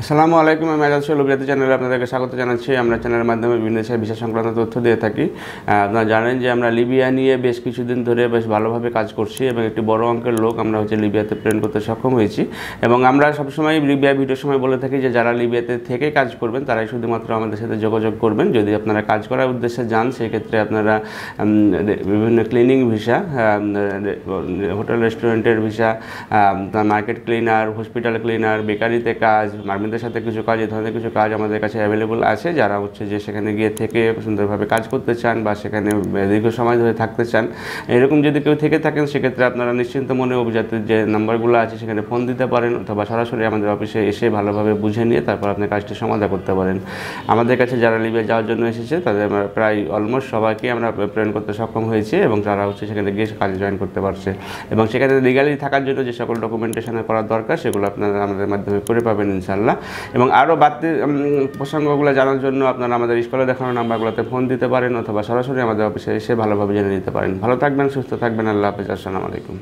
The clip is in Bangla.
আসসালামু আলাইকুম। আমি আজাদ লুবিয়াতে চ্যানেলে আপনাদেরকে স্বাগত জানাচ্ছি। আমরা চ্যানেলের মাধ্যমে বিভিন্ন দেশের ভিসা সংক্রান্ত তথ্য দিয়ে থাকি। আপনারা জানেন যে আমরা লিবিয়া নিয়ে বেশ কিছুদিন ধরে বেশ ভালোভাবে কাজ করছি এবং একটি বড় অঙ্কের লোক আমরা লিবিয়াতে প্রেরণ করতে সক্ষম হয়েছি। এবং আমরা সবসময় লিবিয়া ভিডিওর সময় বলে থাকি যে যারা লিবিয়াতে থেকে কাজ করবেন তারাই শুধুমাত্র আমাদের সাথে যোগাযোগ করবেন। যদি আপনারা কাজ করার উদ্দেশ্যে যান সেক্ষেত্রে আপনারা বিভিন্ন ক্লিনিং ভিসা, হোটেল রেস্টুরেন্টের visa, market cleaner, hospital cleaner, বেকারিতে কাজ, মার্মিনদের সাথে কিছু কাজ, এই ধরনের কিছু কাজ আমাদের কাছে অ্যাভেলেবল আছে। যারা যে সেখানে গিয়ে থেকে সুন্দরভাবে কাজ করতে চান বা সেখানে দীর্ঘ সময় ধরে থাকতে চান, এরকম যদি কেউ থেকে থাকেন সেক্ষেত্রে আপনারা নিশ্চিন্ত মনে অভিজাতের যে নাম্বারগুলো আছে সেখানে ফোন দিতে পারেন অথবা সরাসরি আমাদের অফিসে এসে ভালোভাবে বুঝে নিয়ে তারপর আপনি কাজটি সমাধান করতে পারেন। আমাদের কাছে যারা লিবিয়া যাওয়ার জন্য এসেছে তাদের প্রায় অলমোস্ট সবাইকে আমরা প্রেরণ করতে সক্ষম হয়েছি এবং যারা সেখানে গিয়ে কাজে জয়েন করতে পারছে এবং সেখানে লিগালি থাকার জন্য যে সকল ডকুমেন্টেশন করার দরকার সেগুলো আপনারা আমাদের মাধ্যমে করে পাবেন ইনশাআল্লাহ। এবং আরও বাড়তি প্রসঙ্গগুলো জানার জন্য আপনারা আমাদের স্কুলে দেখানো নাম্বারগুলোতে ফোন দিতে পারেন অথবা সরাসরি আমাদের অফিসে এসে ভালোভাবে জেনে নিতে পারেন। ভালো থাকবেন, সুস্থ থাকবেন। আল্লাহ হাফেজ। আসসালামু আলাইকুম।